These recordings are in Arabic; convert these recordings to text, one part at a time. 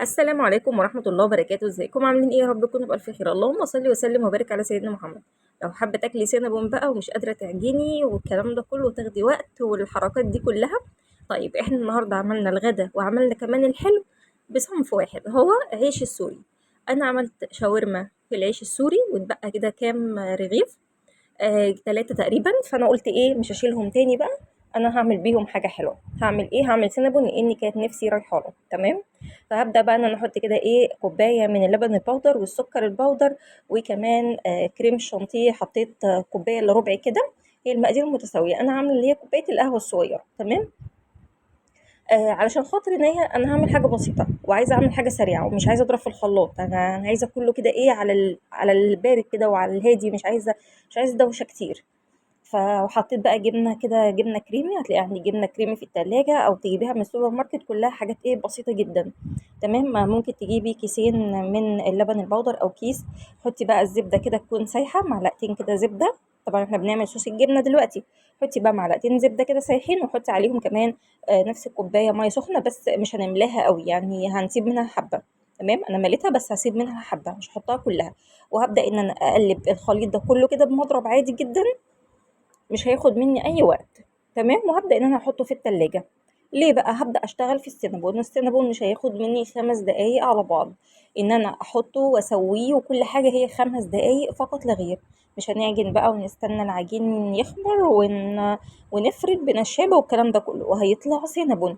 السلام عليكم ورحمة الله وبركاته. ازيكم عاملين ايه؟ يا رب تكونوا بألف خير. اللهم صل وسلم وبارك على سيدنا محمد. لو حابة تاكلي سينابون بقى ومش قادرة تعجني والكلام ده كله وتاخدي وقت والحركات دي كلها، طيب احنا النهاردة عملنا الغدا وعملنا كمان الحلو بصنف واحد، هو عيش السوري. انا عملت شاورما في العيش السوري واتبقى كده كام رغيف، 3 تقريبا. فانا قلت ايه، مش هشيلهم تاني بقى، انا هعمل بيهم حاجه حلوه. هعمل ايه؟ هعمل سينابون لاني كانت نفسي رايحه له. تمام. فهبدا بقى ان انا احط كده ايه، كوبايه من اللبن البودر والسكر البودر، وكمان كريم الشانتيه حطيت كوبايه الا ربع كده. هي المقادير متساويه، انا عامله اللي هي كوبايه القهوه الصغيره. تمام. علشان خاطر ان هي انا هعمل حاجه بسيطه وعايزه اعمل حاجه سريعه ومش عايزه اضرب في الخلاط. انا عايزه كله كده ايه، على البارد كده وعلى الهادي، مش عايزه دوشه كتير. وحطيت بقى جبنه كده، جبنه كريمي. هتلاقي عندي جبنه كريمي في التلاجة او تجيبيها من السوبر ماركت، كلها حاجات ايه بسيطه جدا. تمام. ممكن تجيبي كيسين من اللبن البودر او كيس. حطي بقى الزبده كده تكون سايحه، معلقتين كده زبده. طبعا احنا بنعمل صوص الجبنه دلوقتي. حطي بقى معلقتين زبده كده سايحين، وحطي عليهم كمان نفس الكوبايه ميه سخنه، بس مش هنملاها قوي يعني، هنسيب منها حبه. تمام. انا مليتها بس هسيب منها حبه، مش هحطها كلها. وهبدا ان انا اقلب الخليط ده كله كده بمضرب عادي جدا، مش هياخد مني اي وقت. تمام. وهبدا ان انا احطه في التلاجة. ليه بقى؟ هبدا اشتغل في السينابون. السينابون مش هياخد مني 5 دقايق على بعض، ان انا احطه واسويه وكل حاجه، هي 5 دقايق فقط لا غير. مش هنعجن بقى ونستنى العجين يخمر ونفرد بنشابه والكلام ده كله، وهيطلع سينابون.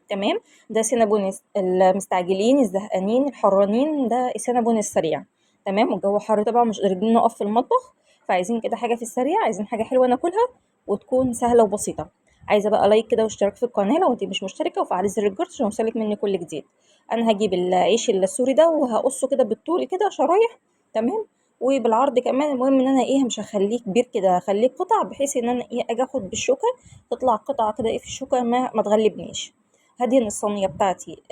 تمام. ده سينابون المستعجلين الزهقانين الحرانين، ده السينابون السريع. تمام. والجو حر طبعا، مش قادرين نقف في المطبخ، فعايزين كده حاجه في السريع، عايزين حاجه حلوه ناكلها وتكون سهله وبسيطه. عايزه بقى لايك كده واشتراك في القناه لو انت مش مشتركه، وفعلي زر الجرس عشان يوصلك مني كل جديد. انا هجيب العيش السوري ده وهقصه كده بالطول كده شرايح. تمام. وبالعرض كمان. المهم ان انا ايه، مش هخليه كبير كده، هخليه قطع بحيث ان انا ايه اجي اخد بالشوكه تطلع قطعه كده ايه في الشوكه، ما تغلبنيش. هدهن الصينية بتاعتي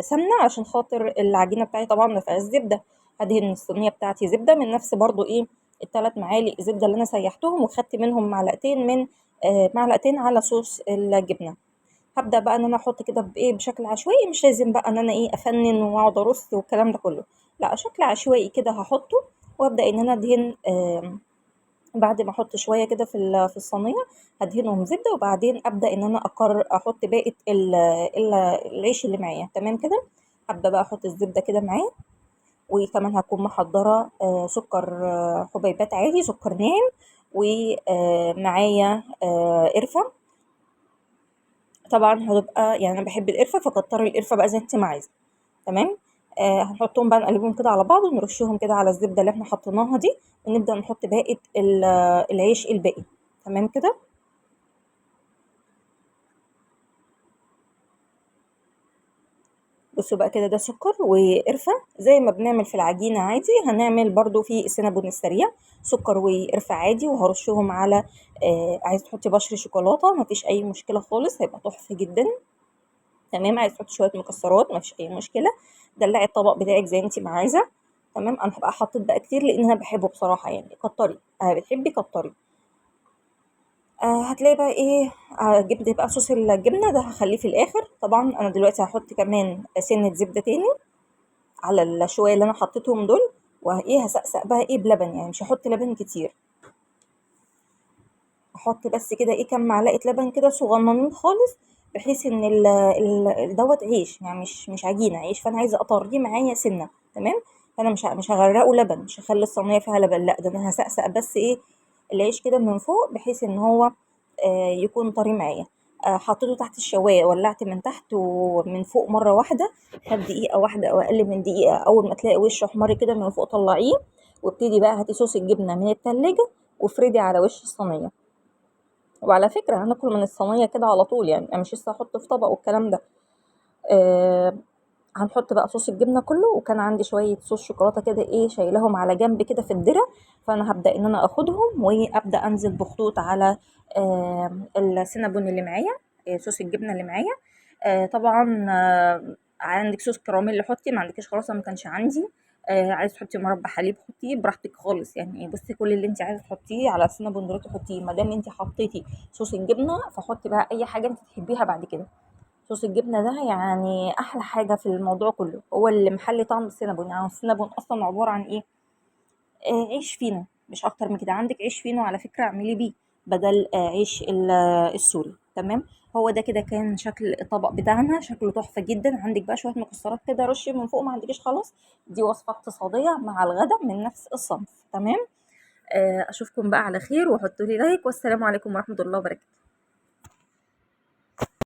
سمنة عشان خاطر العجينة بتاعتي طبعا ما فيهاش زبدة. هدهن الصينية بتاعتي زبدة من نفس برضو ايه ال3 معالق زبدة اللي انا سيحتهم، وخدت منهم معلقتين من معلقتين على صوص الجبنة. هبدأ بقى ان انا احط كده بايه بشكل عشوائي، مش لازم بقى ان انا ايه افنن واقعد ارص والكلام ده كله. لا، شكل عشوائي كده هحطه. وابدأ ان انا ادهن بعد ما احط شويه كده في الصينيه، هدهنهم زبده. وبعدين ابدا ان انا اقرر احط باقي العيش اللي معايا. تمام كده. هبدا بقى احط الزبده كده معاه. وكمان هكون محضره سكر حبيبات عادي، سكر ناعم. ومعايا قرفه. طبعا هتبقى يعني انا بحب القرفه، فكتري القرفه بقى زي انت ما عايزه. تمام. هنحطهم بقى، نقلبهم كده على بعض ونرشهم كده على الزبده اللي احنا حطيناها دي، ونبدا نحط باقي العيش الباقي. تمام كده. بصوا بقى كده، ده سكر وقرفة زي ما بنعمل في العجينة عادي، هنعمل برضو في السينابون السريع. سكر وقرفة عادي، وهرشهم على عايز تحطي بشر شوكولاتة مفيش أي مشكلة خالص، هيبقى تحفة جدا. تمام. عايز تحطي شوية مكسرات مفيش أي مشكلة. دلعي الطبق بتاعك زي انتي ما عايزة. تمام. أنا هبقى حطيت بقى كتير لأن أنا بحبه بصراحة، يعني كتري. بتحبي كتري. هتلاقي بقى ايه، جبت بقى صوص الجبنة ده هخليه في الآخر. طبعا أنا دلوقتي هحط كمان سنة زبدة تاني على الشوية اللي انا حطيتهم دول. وايه هسقسق بقى ايه بلبن، يعني مش هحط لبن كتير. احط بس كده ايه كام معلقة لبن كده صغننين خالص، بحيث ان دوت عيش يعني مش عجينة عيش، فانا عايزة اطريه معايا سنة. تمام. فانا مش هغرقه لبن، مش هخلي الصينية فيها لبن، لا ده انا هسقسق بس ايه العيش كده من فوق، بحيث ان هو يكون طري معايا. حطيته تحت الشوايه، ولعت من تحت ومن فوق مره واحده. خد دقيقه واحده او اقل من دقيقه، اول ما تلاقي وشه احمر كده من فوق طلعيه. وابتدي بقى هاتي صوص الجبنه من التلاجة وافردي على وش الصينيه. وعلى فكره هناكل من الصينيه كده على طول، يعني انا مش لسه هحط في طبق والكلام ده. آه هنحط بقى صوص الجبنه كله، وكان عندي شويه صوص شوكولاته كده ايه شايلهم على جنب كده في الدرة. فانا هبدا ان انا اخدهم وابدا انزل بخطوط على السينابون اللي معايا، صوص الجبنه اللي معايا. طبعا عندك صوص كراميل حطي، ما عندكش خلاص، أنا ما كانش عندي. عايز تحطي مربى حليب حطيه براحتك خالص، يعني بصي كل اللي انت عايزه تحطيه على السينابون دلوقتي حطيه، ما دام انت حطيتي صوص الجبنه فحطي بقى اي حاجه انت تحبيها بعد كده. صوص الجبنة ده يعني أحلى حاجة في الموضوع كله، هو اللي محلي طعم السينابون. يعني السينابون أصلا عبارة عن إيه؟ عيش فينو مش أكتر من كده. عندك عيش فينو على فكرة اعملي بيه بدل عيش السوري. تمام. هو ده كده كان شكل الطبق بتاعنا، شكله تحفة جدا. عندك بقى شوية مكسرات كده رش من فوق، ما عندكش خلاص، دي وصفة اقتصادية مع الغدا من نفس الصنف. تمام. أشوفكم بقى على خير، وحطوا لي لايك، والسلام عليكم ورحمة الله وبركاته.